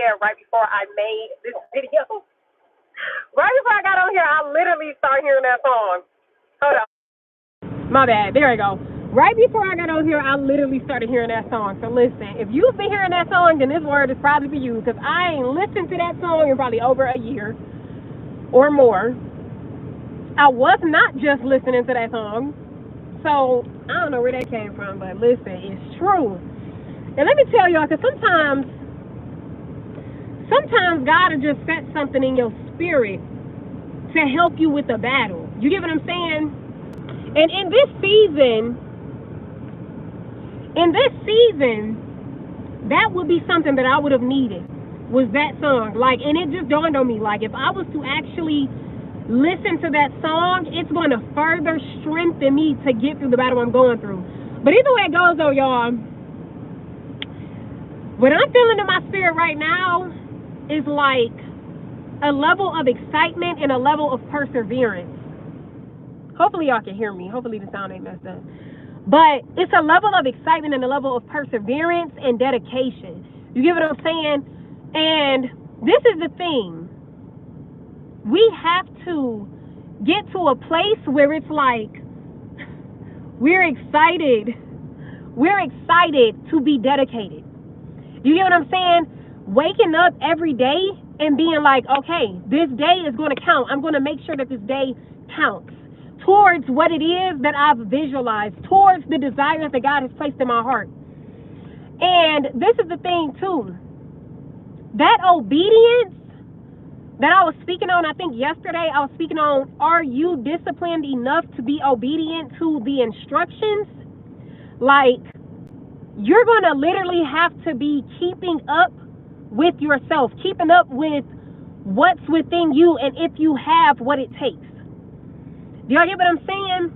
said right before I made this video. Right before I got on here, I literally started hearing that song. Hold on. My bad. There we go. Right before I got on here, I literally started hearing that song. So listen, if you've been hearing that song, then this word is probably for you, because I ain't listened to that song in probably over a year or more. I was not just listening to that song. So I don't know where that came from, but listen, it's true. And let me tell y'all, because sometimes God will just set something in your spirit to help you with the battle. You get what I'm saying? And in this season, that would be something that I would have needed, was that song. Like, and it just dawned on me, like, if I was to actually listen to that song, it's going to further strengthen me to get through the battle I'm going through. But either way it goes, though, y'all, what I'm feeling in my spirit right now is like a level of excitement and a level of perseverance. Hopefully y'all can hear me. Hopefully the sound ain't messed up. But it's a level of excitement and a level of perseverance and dedication. You get what I'm saying? And this is the thing. We have to get to a place where it's like we're excited. We're excited to be dedicated. You get what I'm saying? Waking up every day and being like, okay, this day is going to count. I'm going to make sure that this day counts towards what it is that I've visualized, towards the desires that God has placed in my heart. And this is the thing too, that obedience that I was speaking on, I think yesterday I was speaking on, are you disciplined enough to be obedient to the instructions? Like, you're going to literally have to be keeping up with yourself, keeping up with what's within you, and if you have what it takes. Do y'all hear what I'm saying?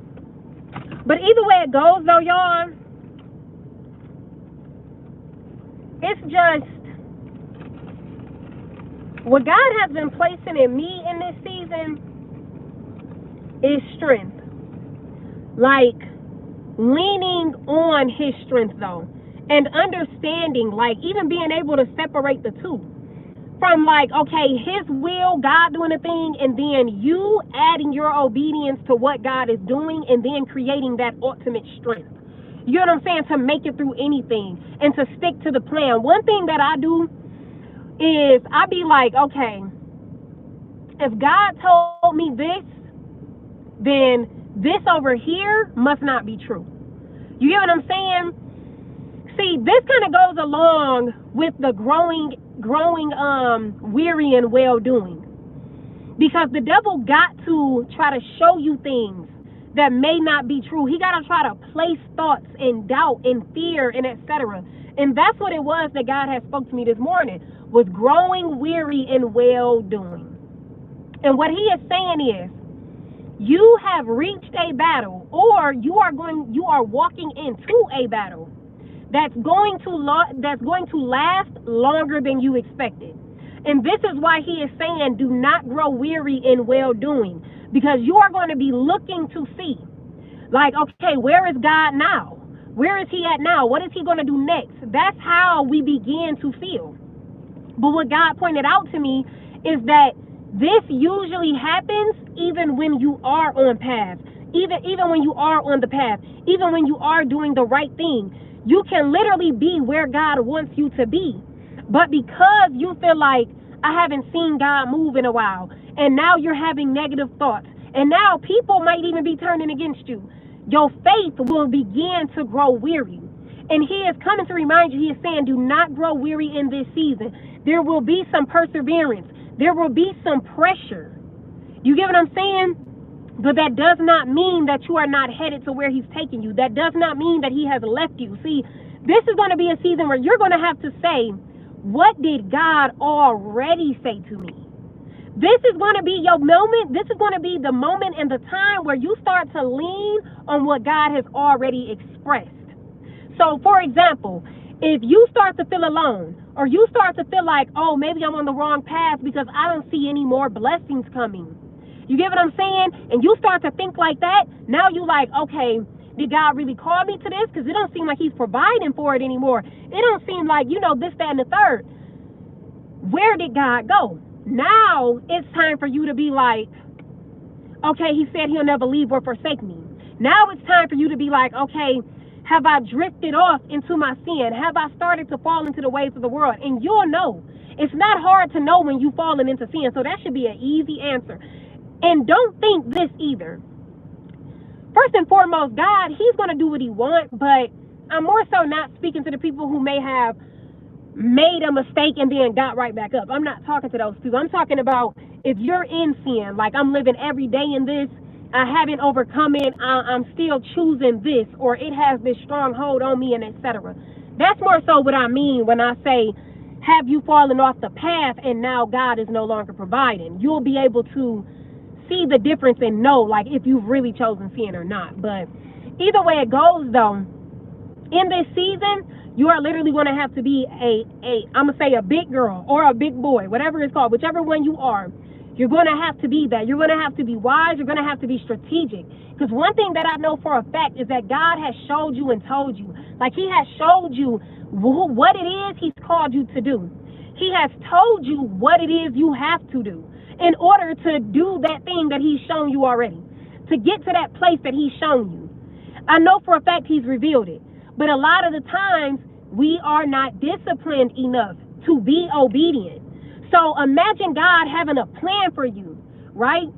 But either way it goes, though, y'all, it's just what God has been placing in me in this season is strength. Like, leaning on his strength, though, and understanding, like, even being able to separate the two from, like, okay, his will, God doing a thing, and then you adding your obedience to what God is doing, and then creating that ultimate strength. You know what I'm saying? To make it through anything and to stick to the plan. One thing that I do is I be like, okay, if God told me this, then this over here must not be true. You get what I'm saying? See, this kind of goes along with the growing weary and well-doing. Because the devil got to try to show you things that may not be true. He got to try to place thoughts and doubt and fear and etc. And that's what it was that God had spoke to me this morning, was growing weary and well-doing. And what he is saying is, you have reached a battle, or you are walking into a battle that's going to last longer than you expected. And this is why he is saying, do not grow weary in well-doing, because you are going to be looking to see, like, okay, where is God now? Where is he at now? What is he going to do next? That's how we begin to feel. But what God pointed out to me is that this usually happens even when you are on path, even when you are on the path, even when you are doing the right thing. You can literally be where God wants you to be. But because you feel like, I haven't seen God move in a while, and now you're having negative thoughts, and now people might even be turning against you, your faith will begin to grow weary. And he is coming to remind you, he is saying, do not grow weary in this season. There will be some perseverance. There will be some pressure. You get what I'm saying? But that does not mean that you are not headed to where he's taking you. That does not mean that he has left you. See, this is going to be a season where you're going to have to say, what did God already say to me? This is going to be your moment. This is going to be the moment and the time where you start to lean on what God has already expressed. So, for example, if you start to feel alone, or you start to feel like, oh, maybe I'm on the wrong path because I don't see any more blessings coming. You get what I'm saying? And you start to think like that. Now you like, okay, did God really call me to this? Because it don't seem like he's providing for it anymore. It don't seem like, this, that, and the third. where did God go? Now it's time for you to be like, okay, he said he'll never leave or forsake me. Now it's time for you to be like, okay, have I drifted off into my sin? Have I started to fall into the ways of the world? And you'll know. It's not hard to know when you've fallen into sin. So that should be an easy answer. And don't think this either. First and foremost, God, he's going to do what he wants, but I'm more so not speaking to the people who may have made a mistake and then got right back up. I'm not talking to those people. I'm talking about if you're in sin, like I'm living every day in this, I haven't overcome it, I'm still choosing this, or it has this strong hold on me, and etc. That's more so what I mean when I say, have you fallen off the path and now God is no longer providing? You'll be able to see the difference and know, like, if you've really chosen sin or not. But either way it goes, though, in this season, you are literally going to have to be I'm going to say a big girl or a big boy, whatever it's called, whichever one you are. You're going to have to be that. You're going to have to be wise. You're going to have to be strategic. Because one thing that I know for a fact is that God has showed you and told you. Like, he has showed you what it is he's called you to do. He has told you what it is you have to do in order to do that thing that he's shown you already. To get to that place that he's shown you. I know for a fact he's revealed it. But a lot of the times, we are not disciplined enough to be obedient. So imagine God having a plan for you, right?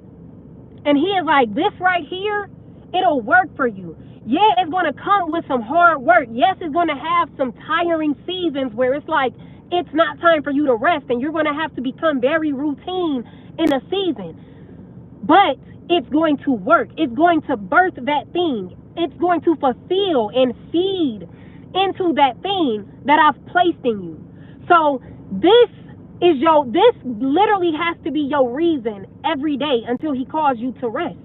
And he is like, this right here, it'll work for you. Yeah, it's going to come with some hard work. Yes, it's going to have some tiring seasons where it's like, it's not time for you to rest and you're going to have to become very routine in a season. But it's going to work. It's going to birth that thing. It's going to fulfill and feed into that thing that I've placed in you. So this literally has to be your reason every day until he calls you to rest.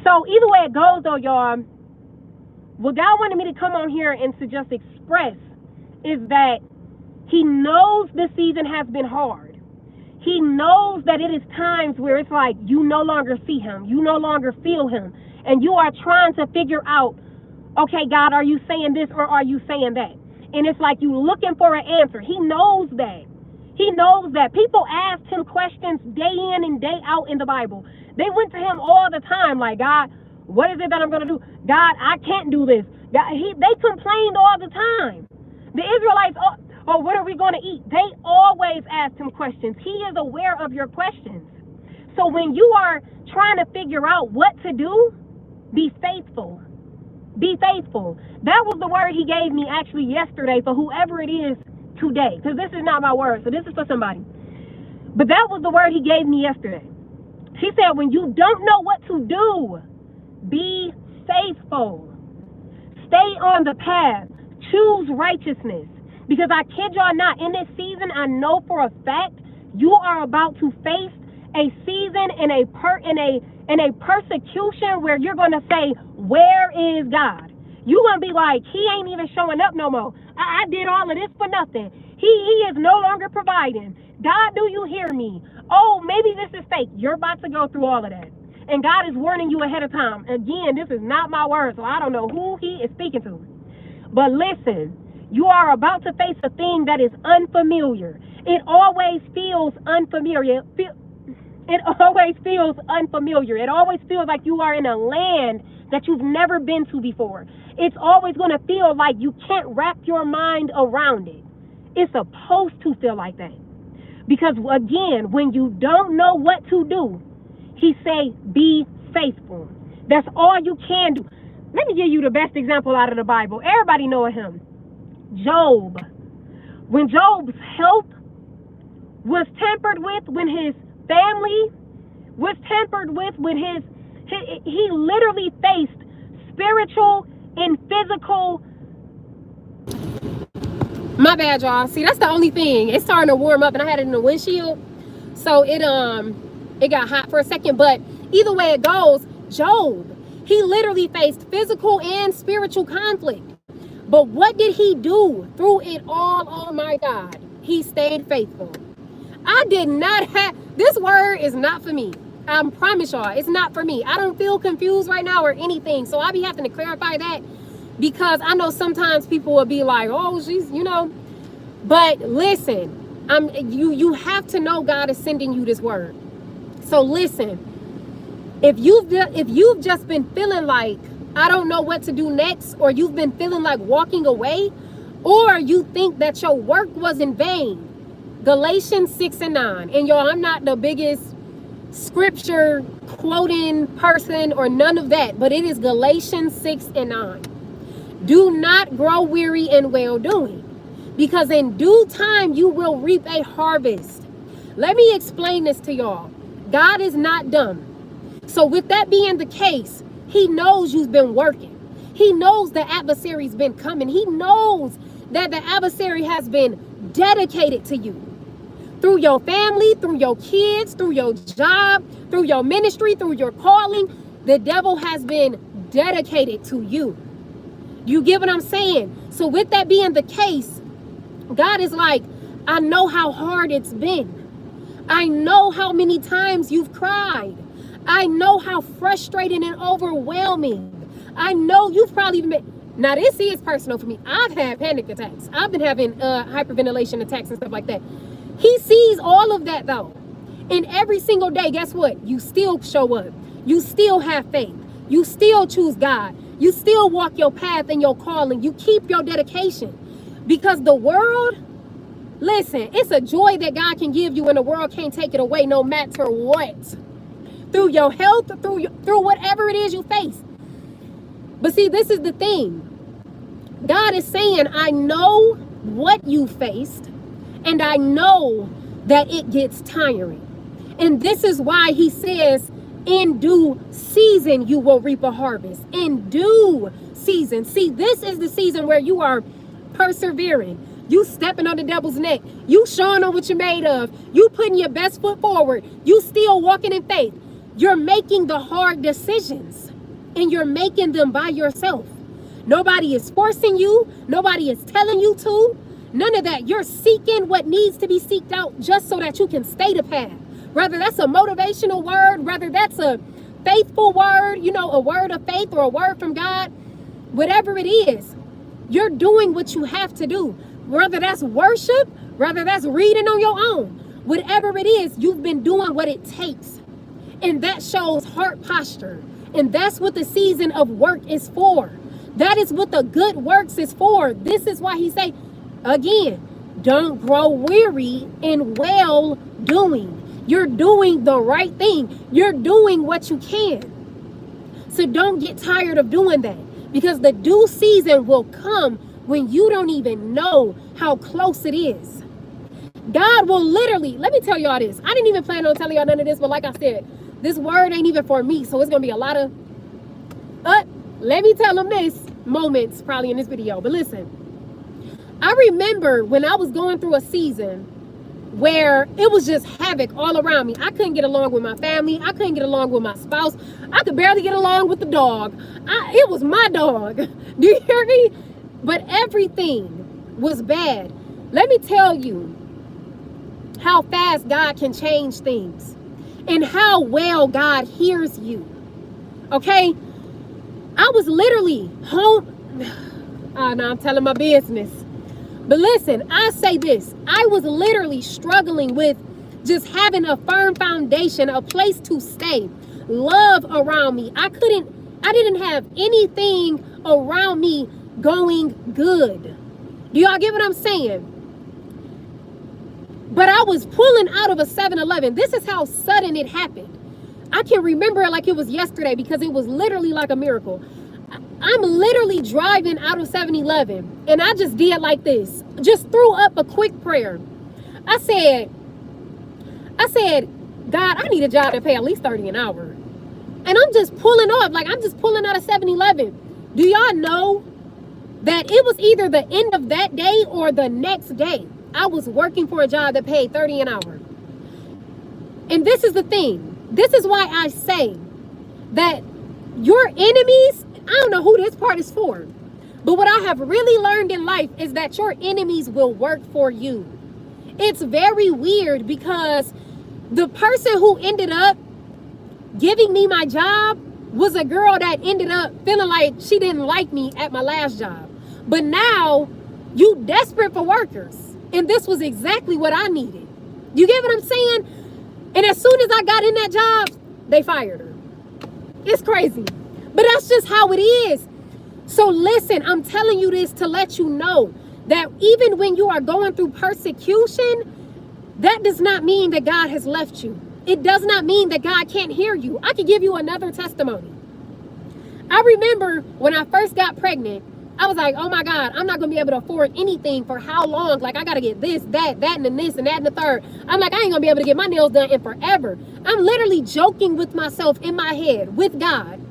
So either way it goes, though, y'all, what God wanted me to come on here and to just express is that he knows this season has been hard. He knows that it is times where it's like you no longer see him, you no longer feel him, and you are trying to figure out, okay, God, are you saying this or are you saying that? And it's like you looking for an answer. He knows that. He knows that. People asked him questions day in and day out in the Bible. They went to him all the time like, God, what is it that I'm going to do? God, I can't do this. God, they complained all the time. The Israelites, oh, what are we going to eat? They always asked him questions. He is aware of your questions. So when you are trying to figure out what to do, be faithful. Be faithful. That was the word he gave me actually yesterday for whoever it is today, because this is not my word, so this is for somebody. But that was the word he gave me yesterday. He said, when you don't know what to do, be faithful. Stay on the path. Choose righteousness. Because I kid y'all not, in this season, I know for a fact you are about to face a season in a persecution where you're going to say, where is God? You're going to be like, he ain't even showing up no more. I did all of this for nothing. He is no longer providing. God, do you hear me? Oh, maybe this is fake. You're about to go through all of that. And God is warning you ahead of time. Again, this is not my word, so I don't know who he is speaking to. But listen, you are about to face a thing that is unfamiliar. It always feels unfamiliar. It always feels unfamiliar. It always feels like you are in a land that you've never been to before. It's always going to feel like you can't wrap your mind around it. It's supposed to feel like that. Because again, when you don't know what to do, he say, be faithful. That's all you can do. Let me give you the best example out of the Bible. Everybody know him. Job. When Job's health was tampered with, when his family was tampered with, when he literally faced spiritual and physical. My bad, y'all. See, that's the only thing. It's starting to warm up and I had it in the windshield. So it got hot for a second. But either way it goes, Job, he literally faced physical and spiritual conflict. But what did he do through it all? Oh my God. He stayed faithful. I did not have, this word is not for me. I promise y'all, it's not for me. I don't feel confused right now or anything. So I'll be having to clarify that because I know sometimes people will be like, oh, she's, But listen, You have to know God is sending you this word. So listen, if you've just been feeling like I don't know what to do next, or you've been feeling like walking away, or you think that your work was in vain, Galatians 6:9. And y'all, I'm not the biggest scripture quoting person or none of that, but it is Galatians 6:9. Do not grow weary in well doing, because in due time you will reap a harvest. Let me explain this to y'all. God is not dumb. So with that being the case, he knows you've been working. He knows the adversary's been coming. He knows that the adversary has been dedicated to you. Through your family, through your kids, through your job, through your ministry, through your calling, the devil has been dedicated to you. You get what I'm saying? So with that being the case, God is like, I know how hard it's been. I know how many times you've cried. I know how frustrating and overwhelming. I know you've probably even been. Now this is personal for me. I've had panic attacks. I've been having hyperventilation attacks and stuff like that. He sees all of that though. And every single day, guess what? You still show up. You still have faith. You still choose God. You still walk your path and your calling. You keep your dedication. Because the world, listen, it's a joy that God can give you and the world can't take it away no matter what. Through your health, through whatever it is you face. But see, this is the thing. God is saying, I know what you faced, and I know that it gets tiring. And this is why he says, in due season, you will reap a harvest. In due season. See, this is the season where you are persevering. You stepping on the devil's neck. You showing on what you're made of. You putting your best foot forward. You still walking in faith. You're making the hard decisions, and you're making them by yourself. Nobody is forcing you. Nobody is telling you to. None of that. You're seeking what needs to be seeked out just so that you can stay the path. Whether that's a motivational word, whether that's a faithful word, you know, a word of faith or a word from God, whatever it is, you're doing what you have to do. Whether that's worship, whether that's reading on your own, whatever it is, you've been doing what it takes. And that shows heart posture. And that's what the season of work is for. That is what the good works is for. This is why he say, again, don't grow weary in well doing. You're doing the right thing. You're doing what you can. So don't get tired of doing that, because the due season will come when you don't even know how close it is. God will literally, let me tell y'all this. I didn't even plan on telling y'all none of this, but like I said, this word ain't even for me. So it's going to be a lot of, let me tell them this, moments probably in this video. But listen, I remember when I was going through a season where it was just havoc all around me. I couldn't get along with my family. I couldn't get along with my spouse. I could barely get along with the dog. It was my dog. Do you hear me? But everything was bad. Let me tell you how fast God can change things and how well God hears you. Okay? I was literally home. Oh, no, I'm telling my business. But listen, I say this. I was literally struggling with just having a firm foundation, a place to stay, love around me. I didn't have anything around me going good. Do y'all get what I'm saying? But I was pulling out of a 7-Eleven. This is how sudden it happened. I can remember it like it was yesterday because it was literally like a miracle. I'm literally driving out of 7-Eleven, and I just did like this. Just threw up a quick prayer. I said, God, I need a job that pay at least $30 an hour. And I'm just pulling off, like I'm just pulling out of 7-Eleven. Do y'all know that it was either the end of that day or the next day? I was working for a job that paid $30 an hour. And this is the thing. This is why I say that your enemies, I don't know who this part is for, but what I have really learned in life is that your enemies will work for you. It's very weird because the person who ended up giving me my job was a girl that ended up feeling like she didn't like me at my last job. But now you desperate for workers. And this was exactly what I needed. You get what I'm saying? And as soon as I got in that job, they fired her. It's crazy. But that's just how it is. So listen, I'm telling you this to let you know that even when you are going through persecution, that does not mean that God has left you. It does not mean that God can't hear you. I could give you another testimony. I remember when I first got pregnant, I was like, oh my God, I'm not going to be able to afford anything for how long? Like, I got to get this, that, and then this, and that, and the third. I'm like, I ain't going to be able to get my nails done in forever. I'm literally joking with myself in my head, with God.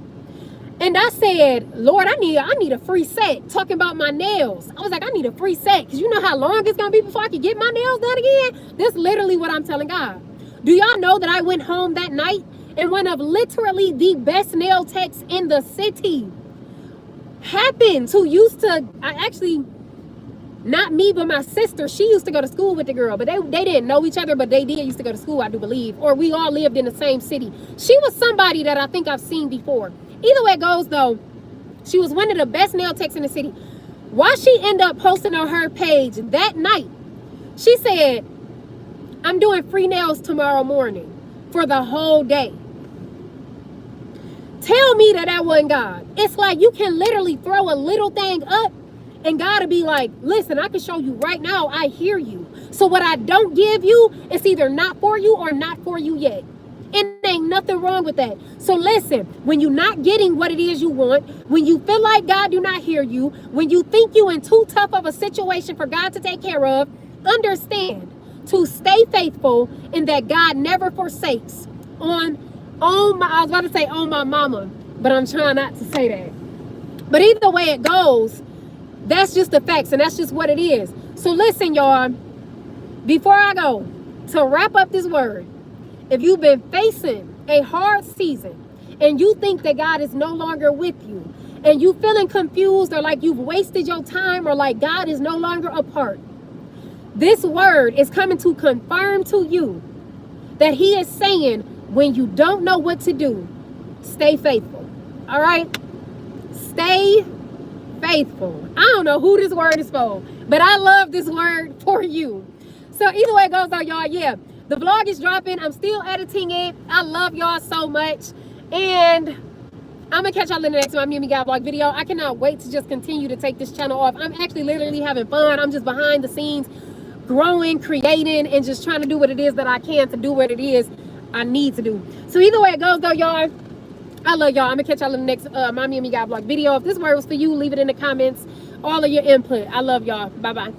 And I said, Lord, I need a free set, talking about my nails. I was like, I need a free set, because you know how long it's going to be before I can get my nails done again? That's literally what I'm telling God. Do y'all know that I went home that night and one of literally the best nail techs in the city happened, who used to, not me, but my sister, she used to go to school with the girl, but they didn't know each other, but they did used to go to school, I do believe, or we all lived in the same city. She was somebody that I think I've seen before. Either way it goes though, she was one of the best nail techs in the city. Why she ended up posting on her page that night, she said, I'm doing free nails tomorrow morning for the whole day. Tell me that that wasn't God. It's like you can literally throw a little thing up and God will be like, listen, I can show you right now, I hear you. So what I don't give you, it's either not for you or not for you yet. And there ain't nothing wrong with that. So listen, when you're not getting what it is you want, when you feel like God do not hear you, when you think you in too tough of a situation for God to take care of, understand to stay faithful and that God never forsakes. I was about to say on my mama, but I'm trying not to say that. But either way it goes, that's just the facts, and that's just what it is. So listen, y'all, before I go, to wrap up this word, if you've been facing a hard season and you think that God is no longer with you, and you feeling confused or like you've wasted your time or like God is no longer a part, this word is coming to confirm to you that he is saying, when you don't know what to do, stay faithful. All right? Stay faithful. I don't know who this word is for, but I love this word for you. So either way it goes though, y'all, yeah, the vlog is dropping. I'm still editing it. I love y'all so much. And I'm going to catch y'all in the next Mommie and God vlog video. I cannot wait to just continue to take this channel off. I'm actually literally having fun. I'm just behind the scenes, growing, creating, and just trying to do what it is that I can to do what it is I need to do. So either way it goes though, y'all, I love y'all. I'm gonna catch y'all in the next Mommie and God vlog video. If this word was for you, leave it in the comments. All of your input. I love y'all. Bye bye.